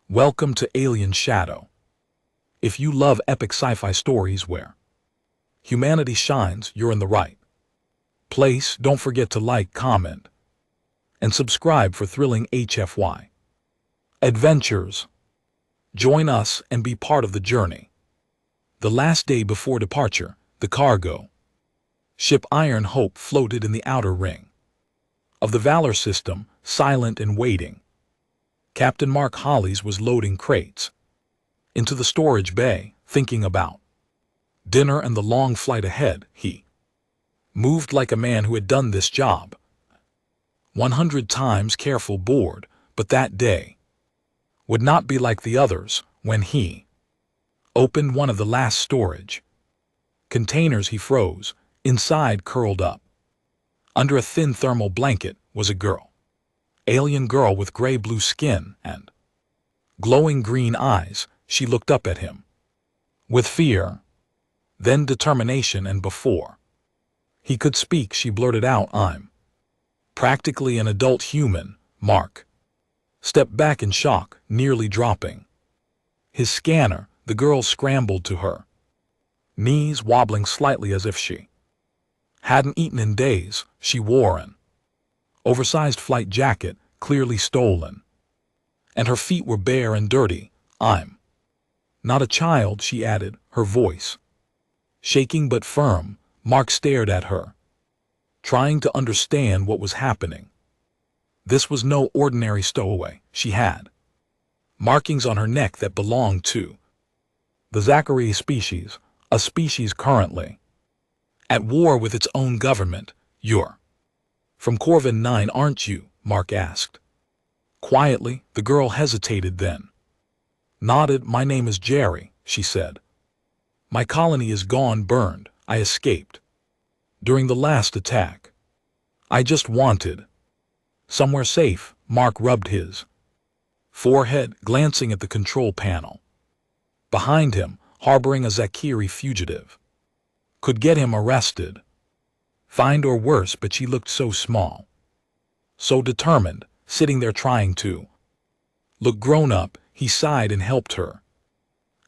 Welcome to Alien Shadow. If you love epic sci-fi stories where humanity shines, you're in the right place. Don't forget to like, comment, and subscribe for thrilling HFY adventures. Join us and be part of the journey. The last day before departure, the cargo ship Iron Hope floated in the outer ring of the Valor system, silent and waiting. Captain Mark Hollis was loading crates into the storage bay, thinking about dinner and the long flight ahead. He moved like a man who had done this job 100 times. Careful, bored, but that day would not be like the others. When he opened one of the last storage containers, he froze. Inside, curled up under a thin thermal blanket, was a girl. Alien girl with gray-blue skin and glowing green eyes. She looked up at him with fear, then determination, and before he could speak, she blurted out, "I'm practically an adult human." Mark stepped back in shock, nearly dropping his scanner. The girl scrambled to her knees, wobbling slightly as if she hadn't eaten in days. She wore an oversized flight jacket, clearly stolen, and her feet were bare and dirty. "I'm not a child," she added, her voice shaking but firm. Mark stared at her, trying to understand what was happening. This was no ordinary stowaway. She had markings on her neck that belonged to the Zachary species, a species currently at war with its own government. "You're from Corvin 9, aren't you?" Mark asked quietly. The girl hesitated, then nodded. "My name is Jerry," she said. "My colony is gone, burned. I escaped during the last attack. I just wanted somewhere safe." Mark rubbed his forehead, glancing at the control panel behind him. Harboring a Zachary fugitive could get him arrested, fined, or worse, but she looked so small, so determined, sitting there trying to look grown up. He sighed and helped her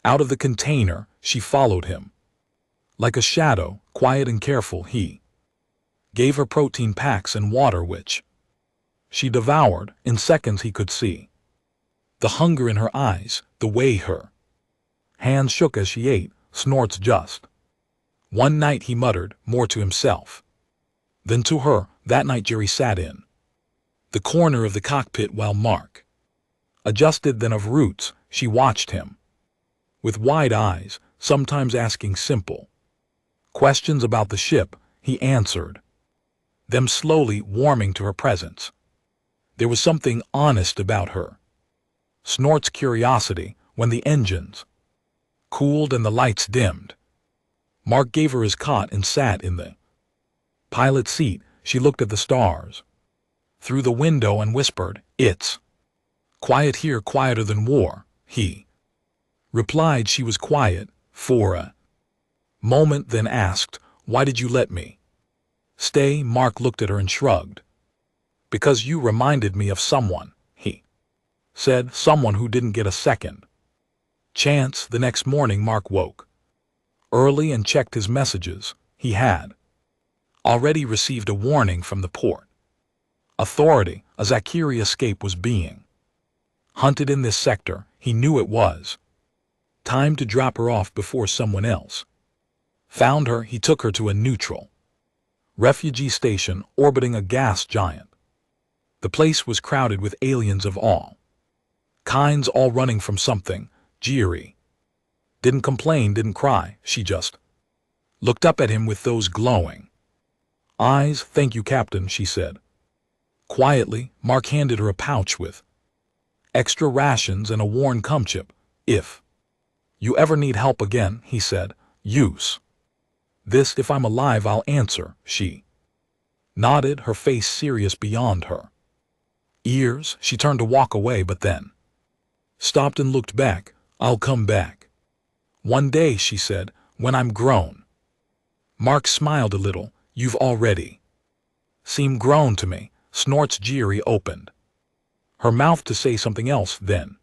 out of the container. She followed him like a shadow, quiet and careful. He gave her protein packs and water, which she devoured. In seconds he could see the hunger in her eyes, the way her hands shook as she ate. Snorts. Just one night, he muttered, more to himself than to her. That night Jerry sat in the corner of the cockpit while Mark adjusted. Then of roots she watched him with wide eyes, sometimes asking simple questions about the ship. He answered them slowly, warming to her presence. There was something honest about her. Snort's curiosity. When the engines cooled and the lights dimmed, Mark gave her his cot and sat in the pilot seat. She looked at the stars through the window and whispered, "It's quiet here, quieter than war." He replied. She was quiet for a moment, then asked, "Why did you let me stay?" Mark looked at her and shrugged. "Because you reminded me of someone," he said. "Someone who didn't get a second chance." The next morning Mark woke early and checked his messages. He had already received a warning from the port authority. A Zachary escape was being hunted in this sector. He knew it was time to drop her off before someone else found her. He took her to a neutral refugee station orbiting a gas giant. The place was crowded with aliens of all kinds, all running from something. Jerry didn't complain, didn't cry. She just looked up at him with those glowing eyes. "Thank you, Captain," she said quietly. Mark handed her a pouch with extra rations and a worn chip. "If you ever need help again," he said, "use this. If I'm alive, I'll answer." She nodded, her face serious beyond her ears. She turned to walk away, but then stopped and looked back. "I'll come back one day," she said, "when I'm grown." Mark smiled a little. "You've already seemed grown to me." Snort's. Jerry opened her mouth to say something else, then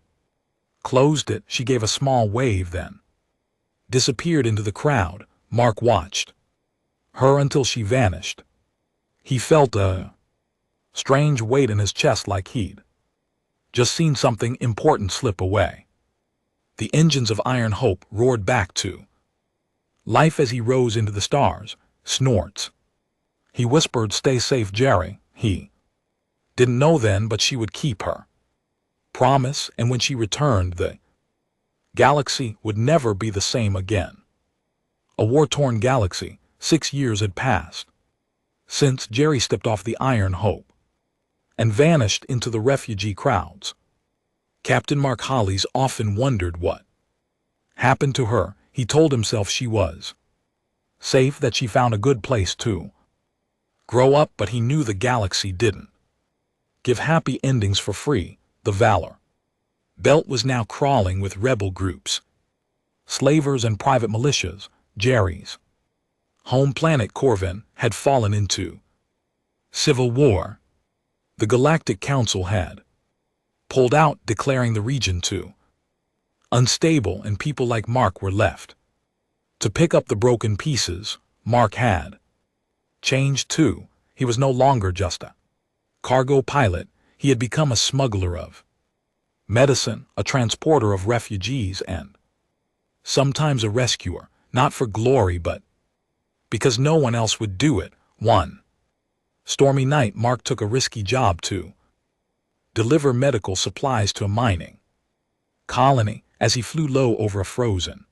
Closed it, she gave a small wave, then disappeared into the crowd. Mark watched her until she vanished. He felt a strange weight in his chest, like he'd just seen something important slip away. The engines of Iron Hope roared back to life as he rose into the stars. Snorts. He whispered, "Stay safe, Jerry." He didn't know then, but she would keep her promise, and when she returned, the galaxy would never be the same again. A war-torn galaxy. 6 years had passed since Jerry stepped off the Iron Hope and vanished into the refugee crowds. Captain Mark Hollis often wondered what happened to her. He told himself she was safe, that she found a good place to grow up, but he knew the galaxy didn't give happy endings for free. The Valor Belt was now crawling with rebel groups, slavers and private militias. Jerry's home planet Corvin had fallen into civil war. The Galactic Council had pulled out, declaring the region too unstable, and people like Mark were left to pick up the broken pieces. Mark had changed too. He was no longer just a cargo pilot. He had become a smuggler of medicine, a transporter of refugees, and sometimes a rescuer, not for glory but because no one else would do it. One stormy night, Mark took a risky job to deliver medical supplies to a mining colony. As he flew low over a frozen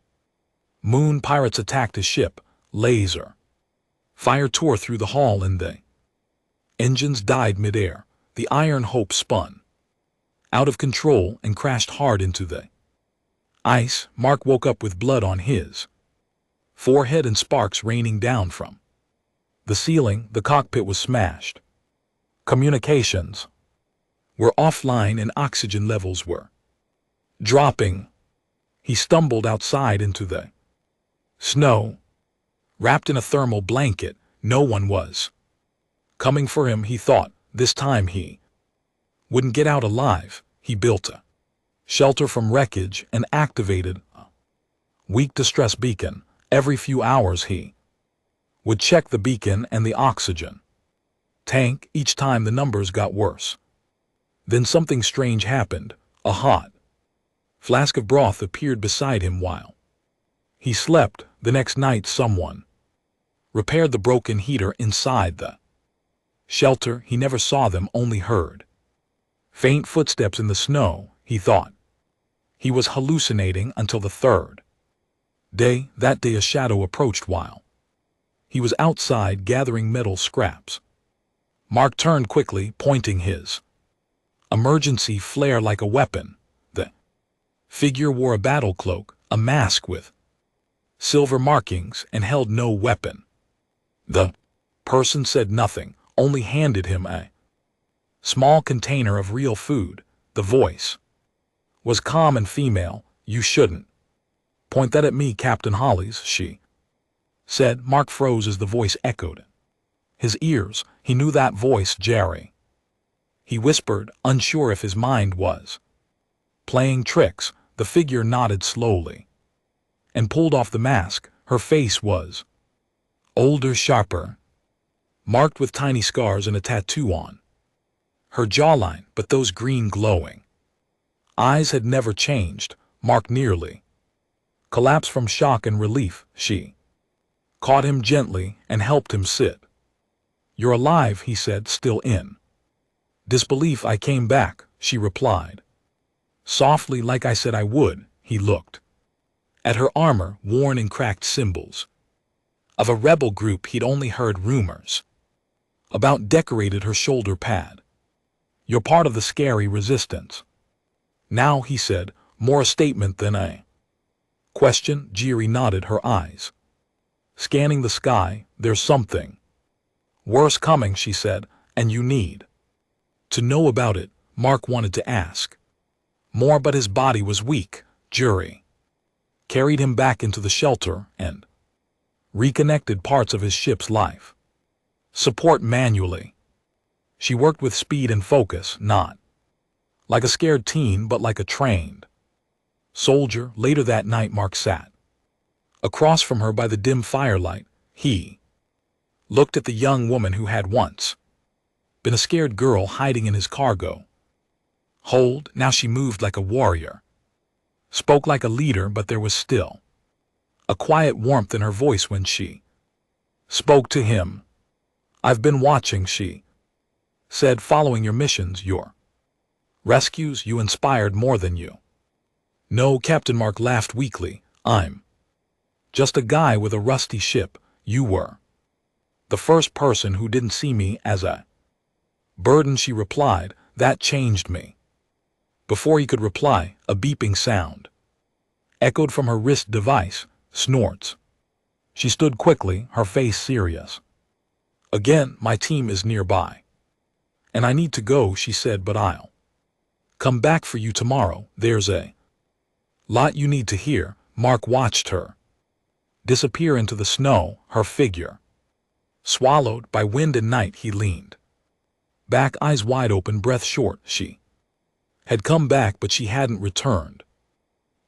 moon, pirates attacked his ship. Laser fire tore through the hull and the engines died midair. The Iron Hope spun out of control and crashed hard into the ice. Mark woke up with blood on his forehead and sparks raining down from the ceiling. The cockpit was smashed. Communications were offline and oxygen levels were dropping. He stumbled outside into the snow, wrapped in a thermal blanket. No one was coming for him, he thought. This time he wouldn't get out alive. He built a shelter from wreckage and activated a weak distress beacon. Every few hours he would check the beacon and the oxygen tank. Each time the numbers got worse. Then something strange happened. A hot flask of broth appeared beside him while he slept. The next night someone repaired the broken heater inside the shelter. He never saw them, only heard faint footsteps in the snow. He thought he was hallucinating until the third day. That day a shadow approached while he was outside gathering metal scraps. Mark turned quickly, pointing his emergency flare like a weapon. The figure wore a battle cloak, a mask with silver markings, and held no weapon. The person said nothing, only handed him a small container of real food. The voice was calm and female. "You shouldn't point that at me, Captain Hollis," she said. Mark froze as the voice echoed his ears. He knew that voice. "Jerry," he whispered, unsure if his mind was playing tricks. The figure nodded slowly and pulled off the mask. Her face was older, sharper, marked with tiny scars and a tattoo on her jawline, but those green glowing eyes had never changed. Mark nearly collapsed from shock and relief. She caught him gently and helped him sit. "You're alive," he said, still in disbelief. "I came back," she replied softly, "like I said I would." He looked at her armor, worn and cracked symbols of a rebel group he'd only heard rumors about, decorated her shoulder pad. "You're part of the scary resistance now," he said, more a statement than a question. Jerry nodded, her eyes scanning the sky. "There's something worse coming," she said, "and you need to know about it." Mark wanted to ask more, but his body was weak. Jerry carried him back into the shelter and reconnected parts of his ship's life support manually. She worked with speed and focus, not like a scared teen, but like a trained Soldier, later that night Mark sat across from her by the dim firelight. He looked at the young woman who had once been a scared girl hiding in his cargo hold. Now she moved like a warrior, spoke like a leader, but there was still a quiet warmth in her voice when she spoke to him. "I've been watching," she said, "following your missions, your rescues. You inspired more than you know." Captain Mark laughed weakly. "I'm just a guy with a rusty ship. You were the first person who didn't see me as a burden," she replied. "That changed me." Before he could reply, a beeping sound echoed from her wrist device. Snorts. She stood quickly, her face serious. "Again, my team is nearby, and I need to go," she said, "but I'll come back for you tomorrow. There's a lot you need to hear." Mark watched her disappear into the snow, her figure swallowed by wind and night. He leaned back, eyes wide open, breath short. She had come back, but she hadn't returned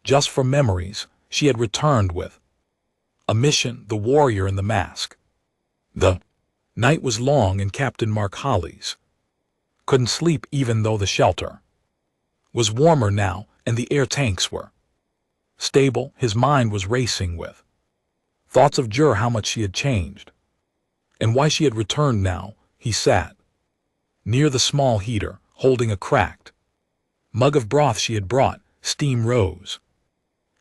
just for memories. She had returned with a mission, the warrior in the mask. The night was long, and Captain Mark Hollis couldn't sleep, even though the shelter was warmer now and the air tanks were stable. His mind was racing with thoughts of Jur, how much she had changed, and why she had returned now. He sat near the small heater, holding a cracked mug of broth she had brought. Steam rose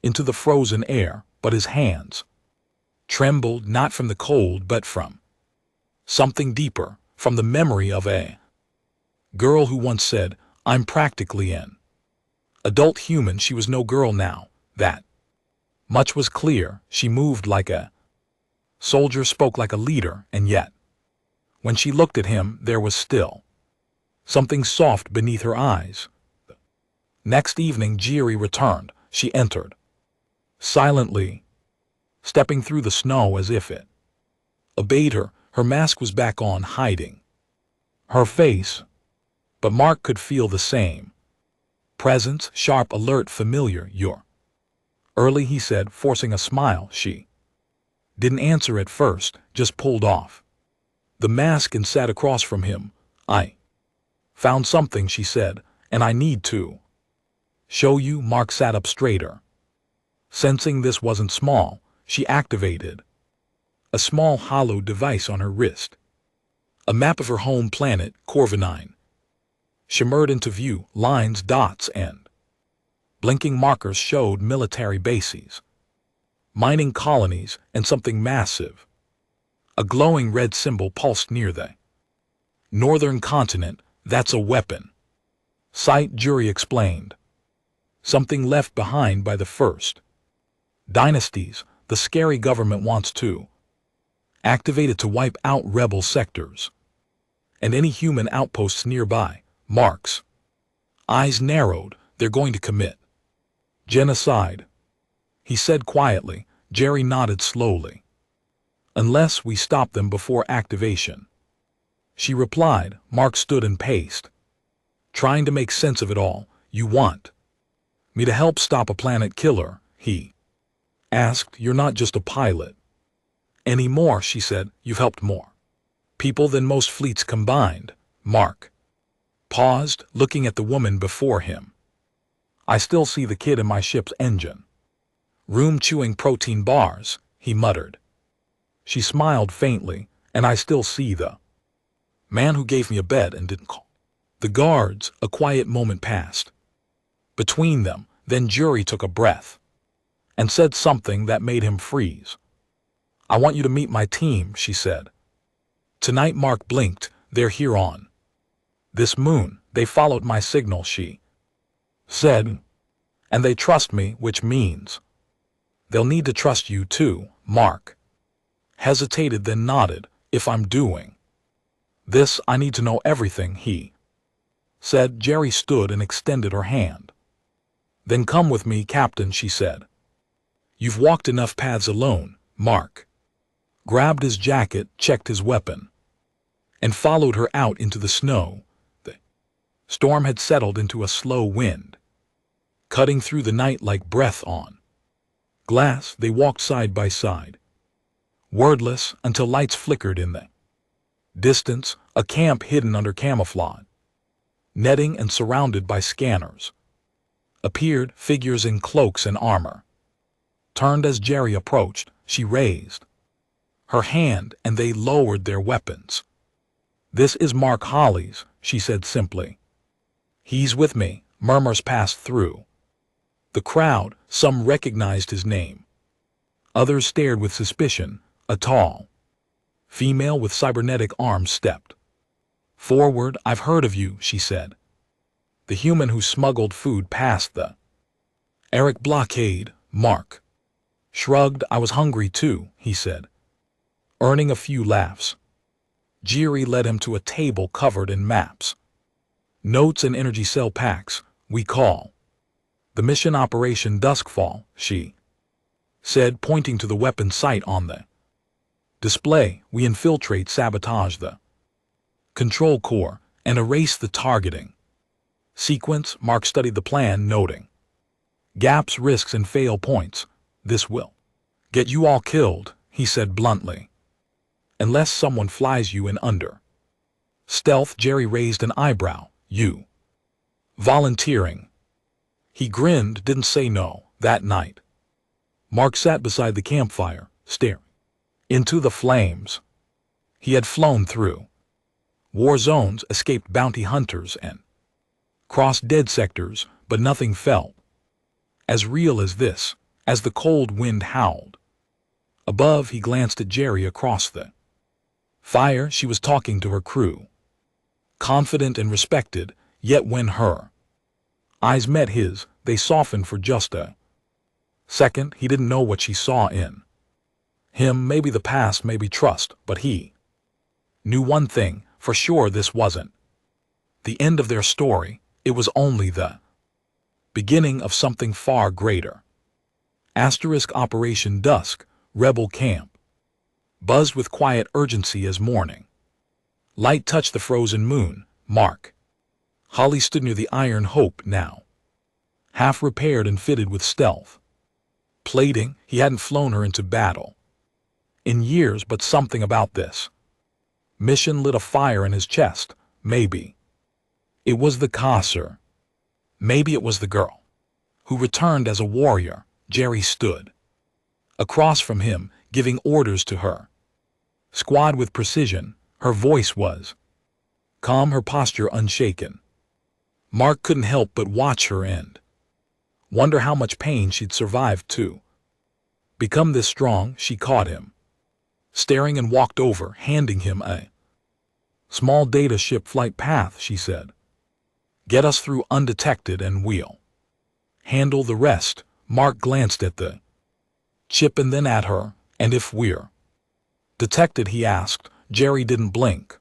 into the frozen air, but his hands trembled, not from the cold, but from something deeper, from the memory of a girl who once said, "I'm practically an adult human." She was no girl now. That much was clear. She moved like a soldier, spoke like a leader, and yet, when she looked at him, there was still something soft beneath her eyes. Next evening, Jiri returned. She entered silently, stepping through the snow as if it obeyed her. Her mask was back on, hiding her face, but Mark could feel the same presence, sharp, alert, familiar. "You're early," he said, forcing a smile. She didn't answer at first, just pulled off the mask and sat across from him. "I found something," she said, "and I need to show you." Mark sat up straighter. Sensing this wasn't small, she activated a small hollow device on her wrist. A map of her home planet, Corvinine, shimmered into view. Lines, dots, and blinking markers showed military bases, mining colonies, and something massive. A glowing red symbol pulsed near the northern continent. "That's a weapon site," Juri explained. "Something left behind by the first dynasties. The scary government wants to activate it to wipe out rebel sectors and any human outposts nearby." Mark's eyes narrowed. "They're going to commit genocide," he said quietly. Jerry nodded slowly. "Unless we stop them before activation," she replied. Mark stood and paced, trying to make sense of it all. "You want me to help stop a planet killer?" he asked. "You're not just a pilot anymore," she said. "You've helped more people than most fleets combined." Mark paused, looking at the woman before him. "I still see the kid in my ship's engine room chewing protein bars," he muttered. She smiled faintly. "And I still see the man who gave me a bed and didn't call the guards." A quiet moment passed between them. Then Juri took a breath and said something that made him freeze. "I want you to meet my team," she said. "Tonight." Mark blinked. "They're here on this moon. They followed my signal," she said, "and they trust me, which means they'll need to trust you too." Mark hesitated, then nodded. "If I'm doing this, I need to know everything," he said. Jerry stood and extended her hand. "Then come with me, Captain," she said. "You've walked enough paths alone." Mark grabbed his jacket, checked his weapon, and followed her out into the snow. The storm had settled into a slow wind, cutting through the night like breath on glass. They walked side by side, wordless until lights flickered in the distance, a camp hidden under camouflage netting and surrounded by scanners. Appeared figures in cloaks and armor. Turned as Jerry approached, she raised her hand and they lowered their weapons. "This is Mark Hollis," she said simply. "He's with me." Murmurs passed through the crowd. Some recognized his name. Others stared with suspicion. A tall female with cybernetic arms stepped forward. "I've heard of you," she said. "The human who smuggled food past the Eric blockade." Mark shrugged. "I was hungry too," he said, earning a few laughs. Jerry led him to a table covered in maps, notes and energy cell packs. "We call the mission Operation Duskfall," she said, pointing to the weapon sight on the display. "We infiltrate, sabotage the control core, and erase the targeting sequence." Mark studied the plan, noting gaps, risks, and fail points. "This will get you all killed," he said bluntly, "unless someone flies you in under stealth." Jerry raised an eyebrow. "You volunteering?" He grinned, didn't say no. That night, Mark sat beside the campfire, staring into the flames. He had flown through war zones, escaped bounty hunters, and crossed dead sectors, but nothing felt as real as this. As the cold wind howled above, he glanced at Jerry across the fire. She was talking to her crew, confident and respected, yet when her eyes met his, they softened for just a second. He didn't know what she saw in him. Maybe the past, maybe trust, but he knew one thing for sure: this wasn't the end of their story. It was only the beginning of something far greater. Operation Dusk, Rebel Camp buzzed with quiet urgency as morning light touched the frozen moon. Mark Hollis stood near the Iron Hope, now half repaired and fitted with stealth plating. He hadn't flown her into battle in years, but something about this mission lit a fire in his chest. Maybe it was the Kaiser. Maybe it was the girl who returned as a warrior. Jerry stood across from him, giving orders to her squad with precision. Her voice was calm, her posture unshaken. Mark couldn't help but watch her and wonder how much pain she'd survived to become this strong. She caught him staring and walked over, handing him a small data ship flight path. She said, "Get us through undetected and we'll handle the rest." Mark glanced at the chip and then at her. "And if we're detected?" he asked. Jerry didn't blink.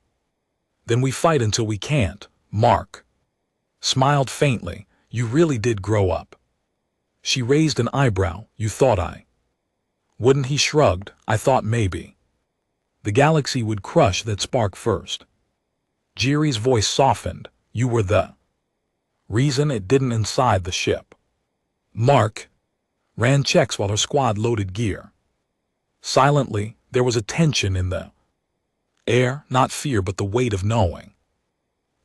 "Then we fight until we can't." Mark smiled faintly. "You really did grow up." She raised an eyebrow. "You thought I wouldn't?" He shrugged. "I thought maybe the galaxy would crush that spark first." Jerry's voice softened. "You were the reason it didn't inside the ship." Mark ran checks while her squad loaded gear. Silently, there was a tension in the air, not fear but the weight of knowing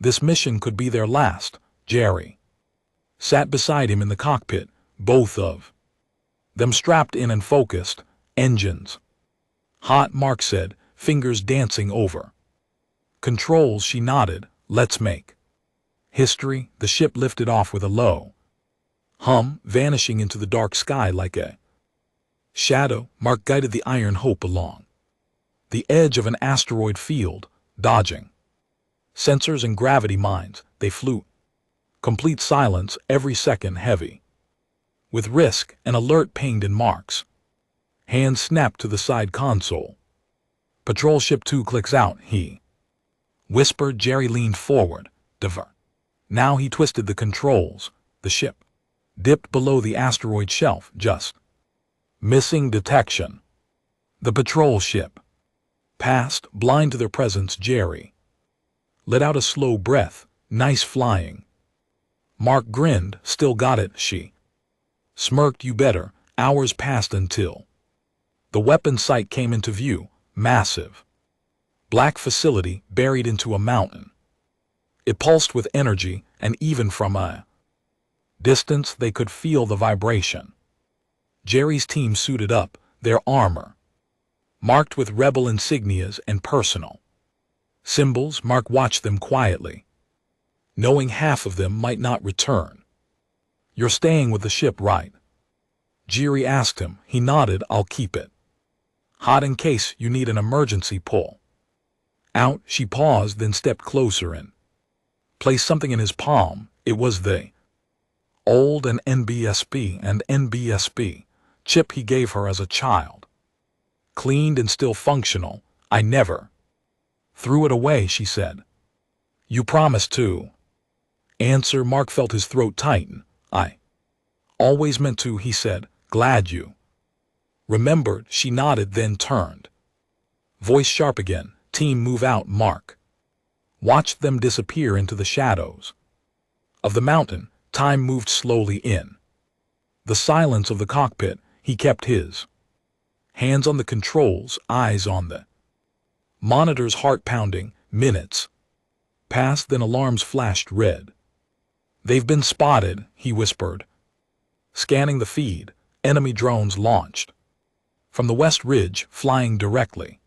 this mission could be their last. Jerry sat beside him in the cockpit, both of them strapped in and focused. "Engines hot," Mark said, fingers dancing over controls. She nodded. "Let's make history." The ship lifted off with a low hum, vanishing into the dark sky like a shadow. Mark guided the Iron Hope along the edge of an asteroid field, dodging sensors and gravity mines. They flew complete silence, every second heavy with risk. An alert pinged in Mark's hand, snapped to the side console. "Patrol ship 2 clicks out," he whispered. Jerry leaned forward. "Divert." Now he twisted the controls. The ship dipped below the asteroid shelf, just missing detection. The patrol ship passed, blind to their presence. Jerry let out a slow breath. "Nice flying." Mark grinned. "Still got it," she Smirked, "You better." Hours passed until the weapon site came into view, massive. Black facility buried into a mountain. It pulsed with energy, and even from a distance they could feel the vibration. Jerry's team suited up, their armor marked with rebel insignias and personal symbols. Mark watched them quietly, knowing half of them might not return. "You're staying with the ship, right?" Jerry asked him. He nodded. "I'll keep it hot in case you need an emergency pull out." She paused, then stepped closer and placed something in his palm. It was the old and NBSP chip he gave her as a child. Cleaned and still functional. "I never threw it away," she said. "You promised to." Answer. Mark felt his throat tighten. "I always meant to," he said. "Glad you remembered." She nodded, then turned. Voice sharp again. "Team, move out." Mark watched them disappear into the shadows of the mountain. Time moved slowly in the silence of the cockpit. He kept his hands on the controls, eyes on the monitors, heart pounding. Minutes passed, then alarms flashed red. "They've been spotted," he whispered, scanning the feed. Enemy drones launched from the west ridge, flying directly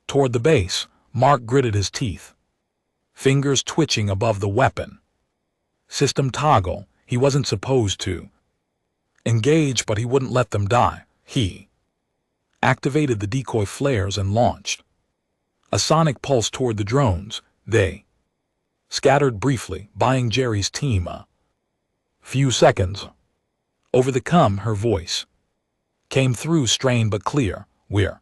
toward the base. Mark gritted his teeth, fingers twitching above the weapon system toggle. He wasn't supposed to engage, but he wouldn't let them die. He activated the decoy flares and launched a sonic pulse toward the drones. They scattered briefly, buying Jerry's team a few seconds. Over the her voice came through, strained but clear. "We're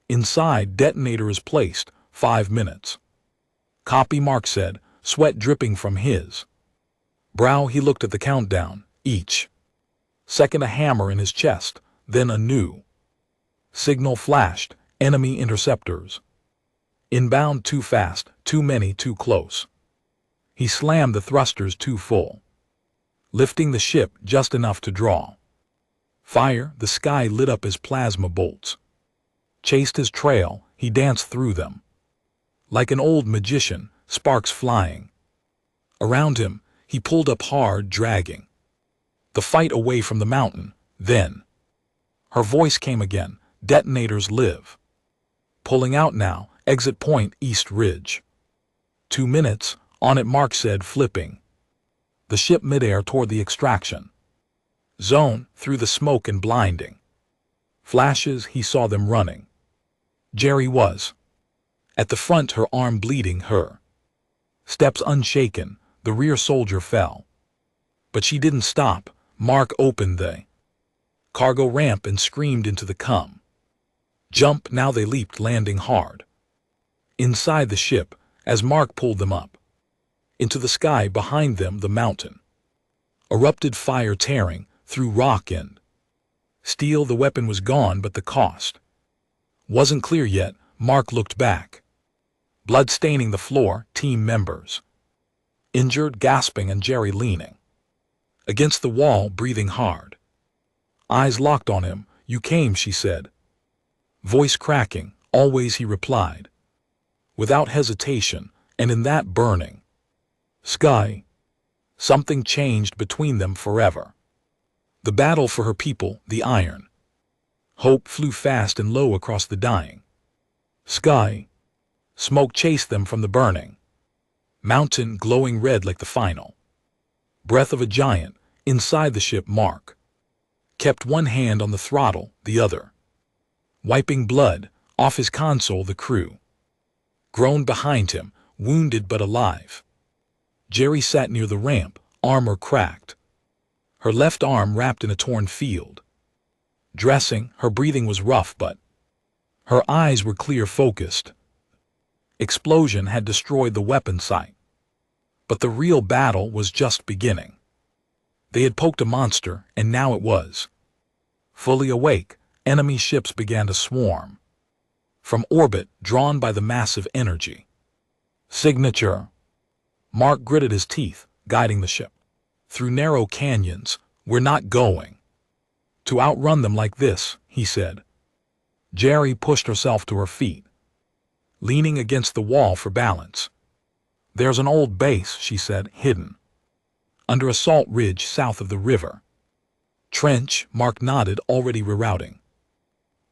inside. Detonator is placed. 5 minutes." "Copy," Mark said, sweat dripping from his brow. He looked at the countdown. Each second a hammer in his chest. Then a new signal flashed. "Enemy interceptors inbound. Too fast, too many, too close." He slammed the thrusters too full, lifting the ship just enough to draw fire. The sky lit up as plasma bolts chased his trail. He danced through them like an old magician, sparks flying around him. He pulled up hard, dragging the fight away from the mountain. Then her voice came again. "Detonators live. Pulling out now. Exit point, East Ridge." 2 minutes. On it, Mark said, flipping the ship midair toward the extraction zone. Through the smoke and blinding flashes, he saw them running. Jerry was at the front, her arm bleeding, her steps unshaken. The rear soldier fell, but she didn't stop. Mark opened the cargo ramp and screamed into the jump. Now they leaped, landing hard inside the ship as Mark pulled them up into the sky. Behind them, the mountain erupted, fire tearing through rock and steel. The weapon was gone, but the cost wasn't clear yet. Mark looked back, blood staining the floor. Team members injured, gasping, and Jerry leaning against the wall, breathing hard, eyes locked on him. "You came," she said, voice cracking. "Always," he replied, without hesitation. And in that burning sky, something changed between them forever. The battle for her people, the iron hope, flew fast and low across the dying sky. Smoke chased them from the burning mountain, glowing red like the final breath of a giant. Inside the ship, Mark kept one hand on the throttle, the other wiping blood off his console. The crew groaned behind him, wounded but alive. Jerry sat near the ramp, armor cracked, her left arm wrapped in a torn field dressing. Her breathing was rough, but her eyes were clear, focused. Explosion had destroyed the weapon site, but the real battle was just beginning. They had poked a monster, and now it was fully awake. Enemy ships began to swarm from orbit, drawn by the massive energy signature. Mark gritted his teeth, guiding the ship through narrow canyons We're not going to outrun them like this, he said. Jerry pushed herself to her feet, leaning against the wall for balance. There's an old base, she said, hidden under a salt ridge south of the river. Trench, Mark nodded, already rerouting.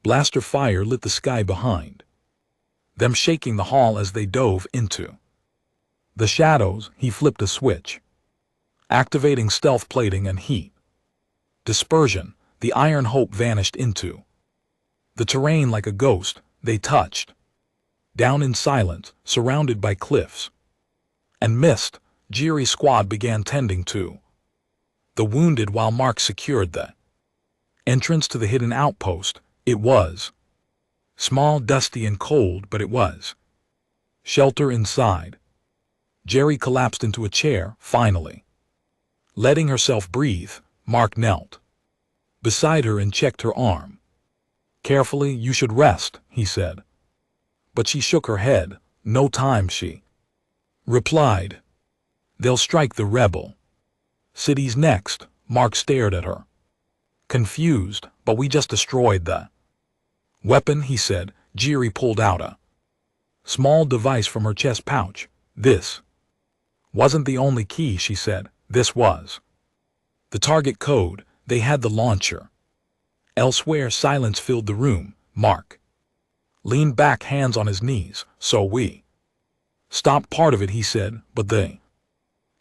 Blaster fire lit the sky behind them, shaking the hall as they dove into the shadows. He flipped a switch, activating stealth plating and heat dispersion. The Iron Hope vanished into the terrain like a ghost. They touched down in silence, surrounded by cliffs and mist. Jerry's squad began tending to the wounded while Mark secured the entrance to the hidden outpost. It was small, dusty, and cold, but it was shelter inside. Jerry collapsed into a chair, finally letting herself breathe. Mark knelt beside her and checked her arm. Carefully, you should rest, he said. But she shook her head. No time, she replied. They'll strike the rebel cities next. Mark stared at her, confused. But we just destroyed the weapon, he said. Jerry pulled out a small device from her chest pouch. This wasn't the only key, she said. This was the target code. They had the launcher elsewhere. Silence filled the room. Mark leaned back, hands on his knees. So we stopped part of it, he said, but the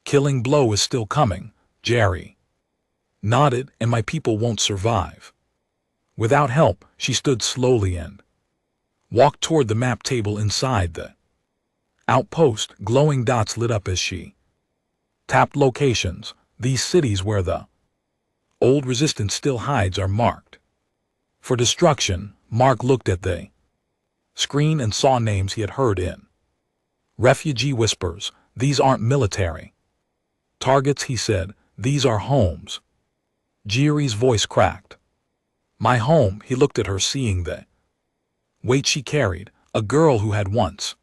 killing blow is still coming. Jerry nodded. And my people won't survive without help. She stood slowly and walked toward the map table inside the outpost. Glowing dots lit up as she tapped locations. These cities where the old resistance still hides are marked for destruction. Mark looked at the screen and saw names he had heard in refugee whispers. These aren't military targets, he said. These are homes. Jerry's voice cracked. My home. He looked at her, seeing the weight she carried. A girl who had once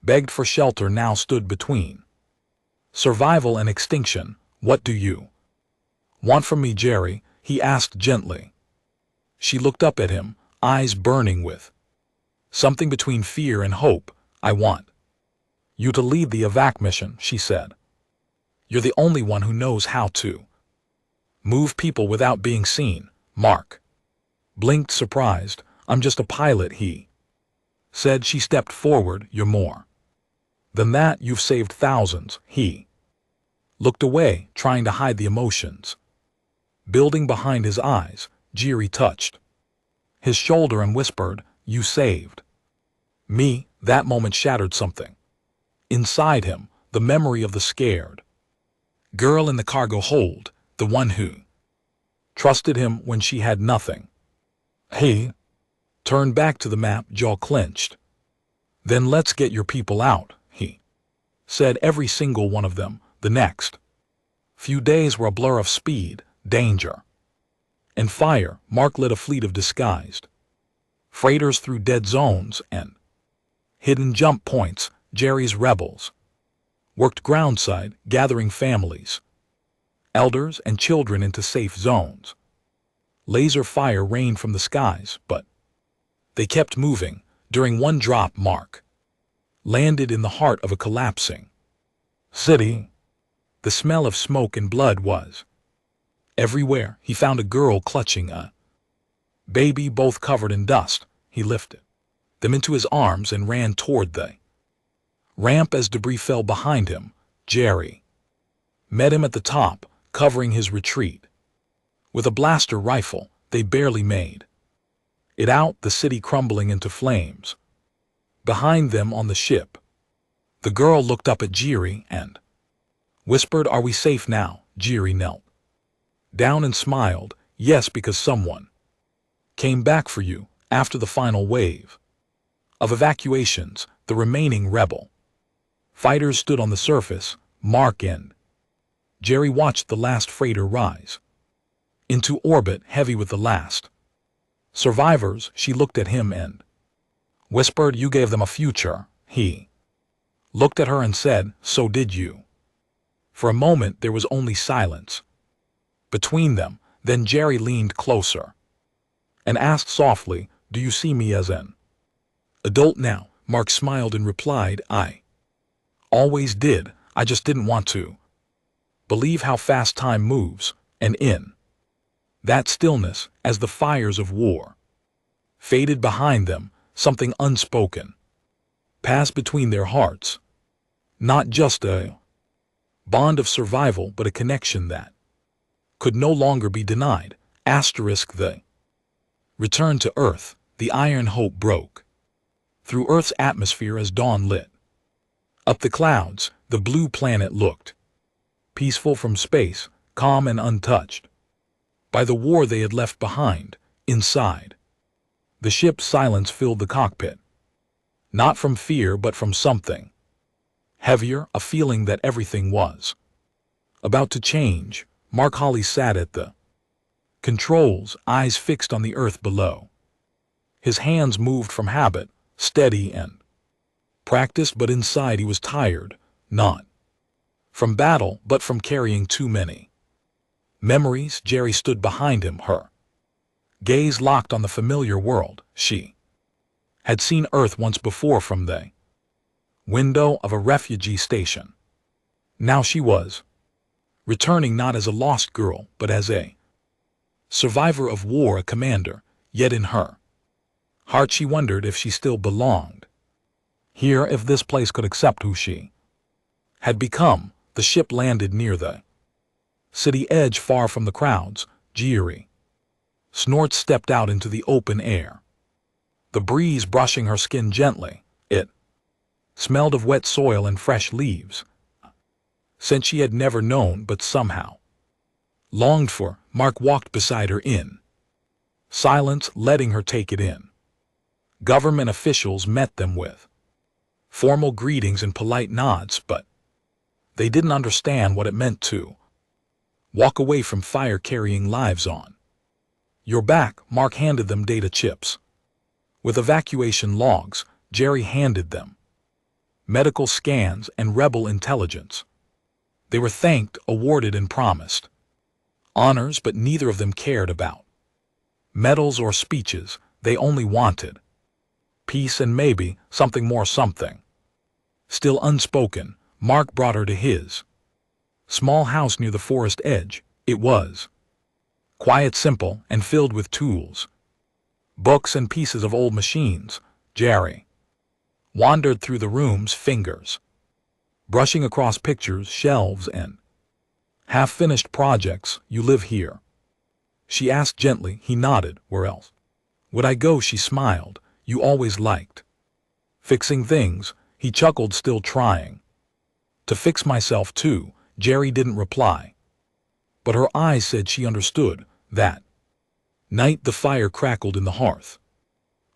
begged for shelter now stood between survival and extinction. What do you want from me, Jerry? He asked gently. She looked up at him, eyes burning with something between fear and hope. I want you to lead the evac mission, she said. You're the only one who knows how to move people without being seen. Mark blinked, surprised. I'm just a pilot, he said. She stepped forward. You're more than that. You've saved thousands. He looked away, trying to hide the emotions building behind his eyes. Jerry touched his shoulder and whispered, you saved me. That moment shattered something inside him, the memory of the scared girl in the cargo hold, the one who trusted him when she had nothing. He turned back to the map, jaw clenched. Then let's get your people out, he said. Every single one of them. The next few days were a blur of speed, danger, and fire. Mark led a fleet of disguised freighters through dead zones and hidden jump points. Jerry's rebels worked groundside, gathering families, elders, and children into safe zones. Laser fire rained from the skies, but they kept moving. During one drop, Mark landed in the heart of a collapsing city. The smell of smoke and blood was everywhere. He found a girl clutching a baby, both covered in dust. He lifted them into his arms and ran toward the ramp as debris fell behind him. Jerry met him at the top, covering his retreat with a blaster rifle. They barely made it out, the city crumbling into flames. Behind them on the ship, the girl looked up at Jerry and whispered, are we safe now? Jerry knelt down and smiled. Yes, because someone came back for you. After the final wave of evacuations, the remaining rebel fighters stood on the surface. Mark and Jerry watched the last freighter rise into orbit, heavy with the last survivors. She looked at him and whispered, you gave them a future. He looked at her and said, so did you. For a moment there was only silence. between them. Then Jerry leaned closer and asked softly, "Do you see me as an adult now?" Mark smiled and replied, "I always did. I just didn't want to believe how fast time moves." And in that stillness, as the fires of war faded behind them, something unspoken passed between their hearts. Not just a bond of survival, but a connection that could no longer be denied. The return to Earth. The iron hope broke through Earth's atmosphere as dawn lit up the clouds. The blue planet looked peaceful from space, calm and untouched by the war they had left behind. Inside the ship, silence filled the cockpit, not from fear but from something heavier, a feeling that everything was about to change. Mark Holly sat at the controls, eyes fixed on the Earth below. His hands moved from habit, steady and practiced, but inside he was tired, not from battle, but from carrying too many memories. Jerry stood behind him, her gaze locked on the familiar world. She had seen Earth once before from the window of a refugee station. Now she was returning, not as a lost girl, but as a survivor of war, a commander. Yet in her heart she wondered if she still belonged here, if this place could accept who she had become. The ship landed near the city edge, far from the crowds. Jerry Snorts stepped out into the open air, the breeze brushing her skin gently. It smelled of wet soil and fresh leaves, scent she had never known but somehow longed for. Mark walked beside her in silence, letting her take it in. Government officials met them with formal greetings and polite nods, but they didn't understand what it meant to walk away from fire, carrying lives on your back. Mark handed them data chips with evacuation logs. Jerry handed them medical scans and rebel intelligence. They were thanked, awarded, and promised honors, but neither of them cared about medals or speeches. They only wanted peace and maybe something more, something still unspoken. Mark brought her to his small house near the forest edge. It was quiet, simple, and filled with tools, books, and pieces of old machines. Jerry wandered through the room's fingers, brushing across pictures, shelves, and half-finished projects. "You live here?" she asked gently. He nodded. "Where else would I go?" She smiled. "You always liked fixing things." He chuckled, still trying to fix myself too. Jerry didn't reply, but her eyes said she understood. That night the fire crackled in the hearth,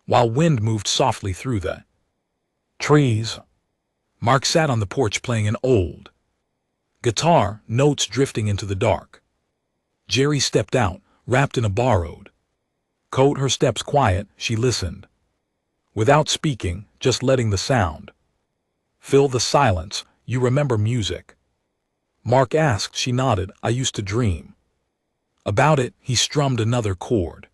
while wind moved softly through the trees. Mark sat on the porch playing an old guitar, notes drifting into the dark. Jerry stepped out, wrapped in a borrowed coat, her steps quiet. She listened, without speaking, just letting the sound fill the silence. "You remember music?" Mark asked. She nodded. "I used to dream about it." He strummed another chord.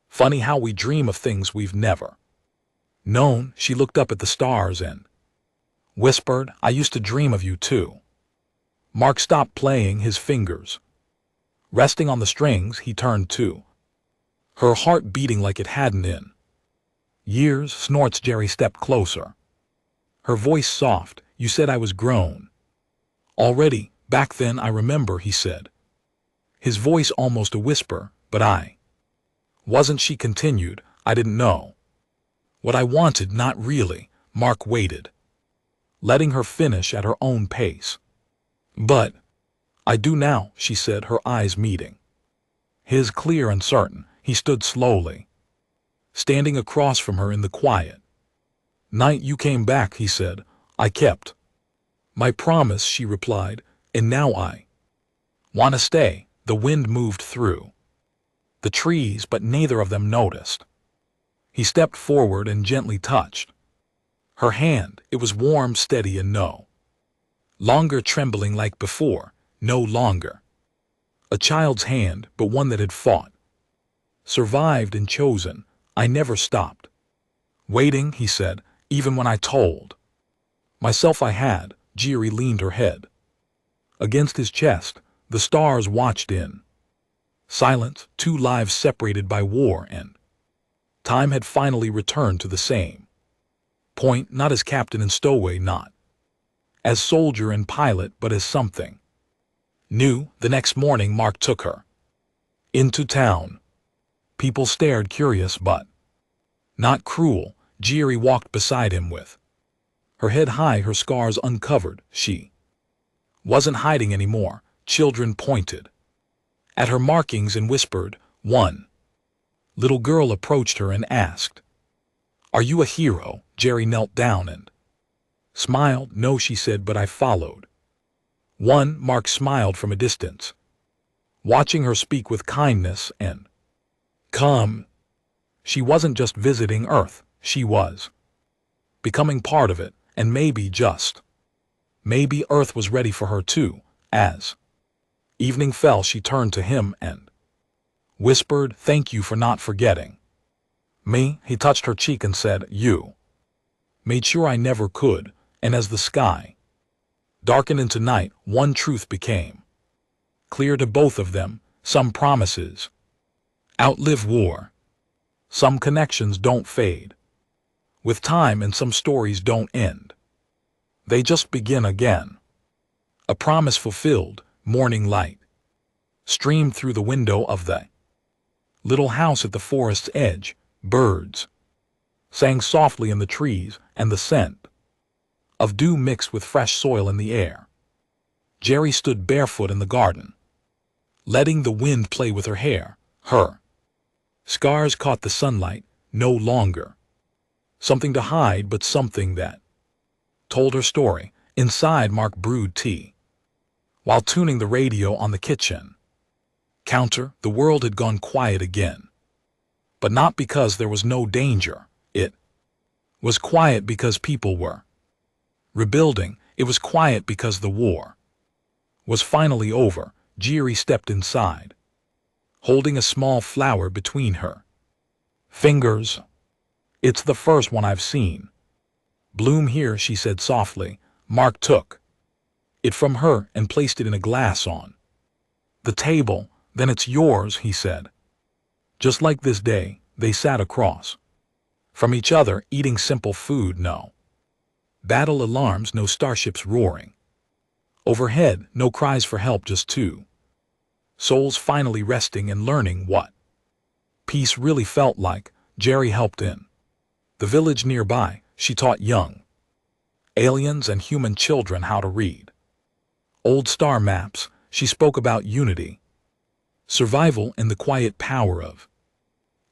"Funny how we dream of things we've never known." She looked up at the stars and whispered, "I used to dream of you too." Mark stopped playing, his fingers resting on the strings. He turned to her, heart beating like it hadn't in years. "Snorts." Jerry stepped closer, her voice soft. "You said I was grown already back then, I remember," he said, his voice almost a whisper. "But I wasn't," she continued. "I didn't know what I wanted, not really." Mark waited, letting her finish at her own pace. "But I do now," she said, her eyes meeting his, clear and certain. He stood slowly, standing across from her in the quiet night. "You came back," he said. "I kept my promise," she replied, "and now I want to stay." The wind moved through the trees, but neither of them noticed. He stepped forward and gently touched her hand. It was warm, steady, and no longer trembling like before. No longer A child's hand, but one that had fought. Survived and chosen. I never stopped. Waiting, he said, even when I told myself I had. Jiri leaned her head against his chest. The stars watched in silence. Two lives separated by war and time had finally returned to the same point, not as captain and stowaway, not as soldier and pilot, but as something new. The next morning Mark took her into town. People stared, curious but not cruel. Jiri walked beside him with her head high, her scars uncovered. She wasn't hiding anymore. Children pointed at her markings and whispered. One little girl approached her and asked, "Are you a hero?" Jiri knelt down and smiled. "No," she said, "but I followed one." Mark smiled from a distance, watching her speak with kindness and calm. She wasn't just visiting Earth, she was becoming part of it, and maybe, just maybe, Earth was ready for her too. As evening fell, she turned to him and whispered, "Thank you for not forgetting me." He touched her cheek and said, "You made sure I never could." And as the sky darkened into night, one truth became clear to both of them. Some promises outlive war. Some connections don't fade with time, and some stories don't end. They just begin again. A promise fulfilled. Morning light streamed through the window of the little house at the forest's edge. Birds sang softly in the trees, and the scent of dew mixed with fresh soil in the air. Jiri stood barefoot in the garden, letting the wind play with her hair. Her scars caught the sunlight, no longer something to hide, but something that told her story. Inside, Mark brewed tea while tuning the radio on the kitchen counter. The world had gone quiet again, but not because there was no danger. It was quiet because people were rebuilding. It was quiet because the war was finally over. Jiri stepped inside, holding a small flower between her fingers. "It's the first one I've seen bloom here," she said softly. Mark took it from her and placed it in a glass on the table. "Then it's yours," he said. Just like this day, they sat across from each other, eating simple food. No battle alarms, no starships roaring overhead, no cries for help, just two souls finally resting and learning what peace really felt like. Jiri helped in the village nearby. She taught young aliens and human children how to read old star maps. She spoke about unity, survival, and the quiet power of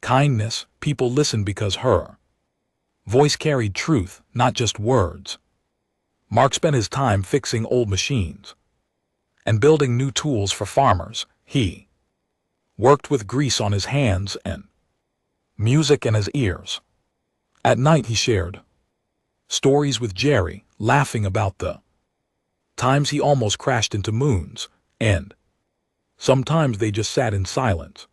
kindness. People listened because her voice carried truth, not just words. Mark spent his time fixing old machines and building new tools for farmers. He worked with grease on his hands and music in his ears. At night he shared stories with Jiri, laughing about the times he almost crashed into moons, and sometimes they just sat in silence,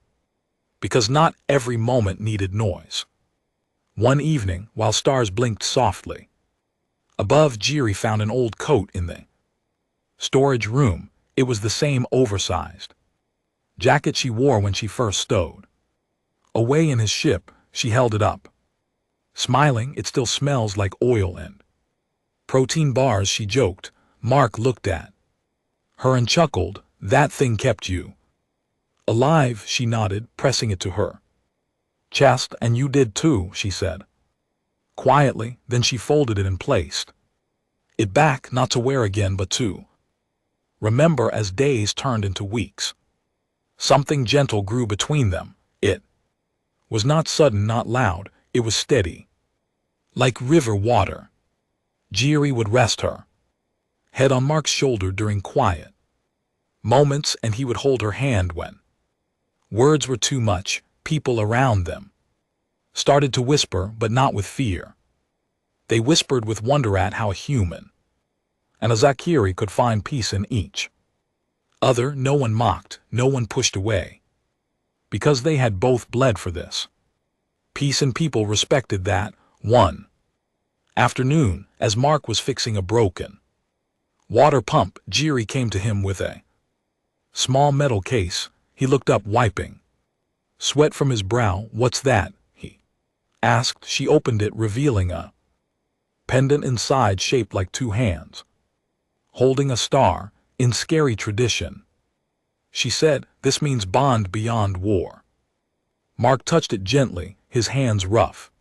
because not every moment needed noise. One evening, while stars blinked softly above, Jiri found an old coat in the storage room. It was the same oversized jacket she wore when she first stowed away in his ship. She held it up, smiling. "It still smells like oil and protein bars," she joked. Mark looked at her and chuckled. "That thing kept you alive," she nodded, pressing it to her chest. "And you did too," she said quietly. Then she folded it and placed it back, not to wear again, but to remember. As days turned into weeks, something gentle grew between them. It was not sudden, not loud. It was steady, like river water. Jiri would rest her head on Mark's shoulder during quiet moments, and he would hold her hand when words were too much. People around them started to whisper, but not with fear. They whispered with wonder at how a human and a Zakiri could find peace in each No one mocked, no one pushed away. Because they had both bled for this. Peace and people respected that. One afternoon, as Mark was fixing a broken water pump, Jiri came to him with a small metal case. He looked up, wiping sweat from his brow. "What's that?" he asked. She opened it, revealing a pendant inside shaped like two hands, holding a star, in scary tradition. She said, "This means bond beyond war." Mark touched it gently, his hands rough.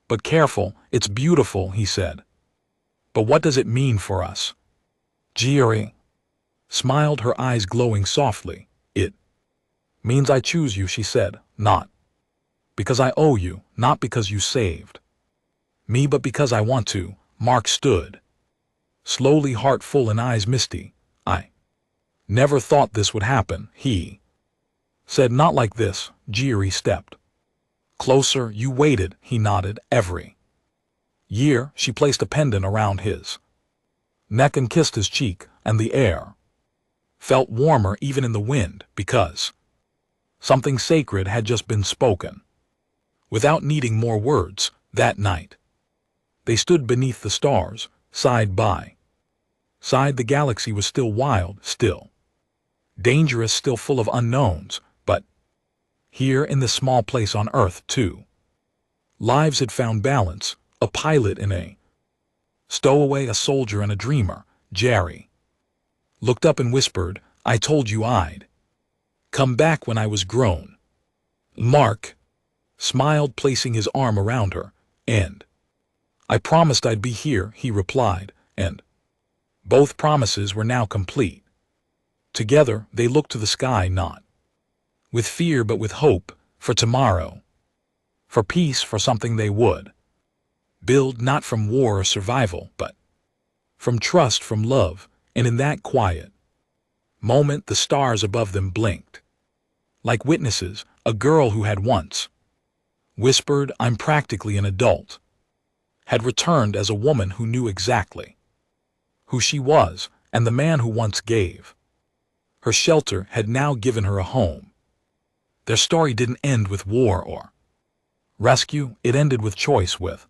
"But careful, it's beautiful," he said. "But what does it mean for us?" Jiri smiled, her eyes glowing softly. "It means I choose you," she said, "not because I owe you, not because you saved me, but because I want to." Mark stood, slowly, heart full and eyes misty. "I never thought this would happen," he said. "Not like this." Jiri stepped closer. "You waited," he nodded. "Every year." She placed a pendant around his neck and kissed his cheek, and the air felt warmer even in the wind, because something sacred had just been spoken. Without needing more words, that night, they stood beneath the stars, side by side. The galaxy was still wild, still dangerous, still full of unknowns, but here in this small place on Earth, two lives had found balance, a pilot and a stowaway, a soldier and a dreamer. Jiri looked up and whispered, "I told you I'd come back when I was grown." Mark smiled, placing his arm around her. "And I promised I'd be here," he replied, and both promises were now complete. Together, they looked to the sky, not with fear but with hope, for tomorrow, for peace, for something they would build, not from war or survival, but from trust, from love. And in that quiet moment, the stars above them blinked like witnesses. A girl who had once whispered, "I'm practically an adult," had returned as a woman who knew exactly who she was, and the man who once gave her shelter had now given her a home. Their story didn't end with war or rescue, it ended with choice, with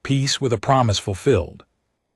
peace, with a promise fulfilled.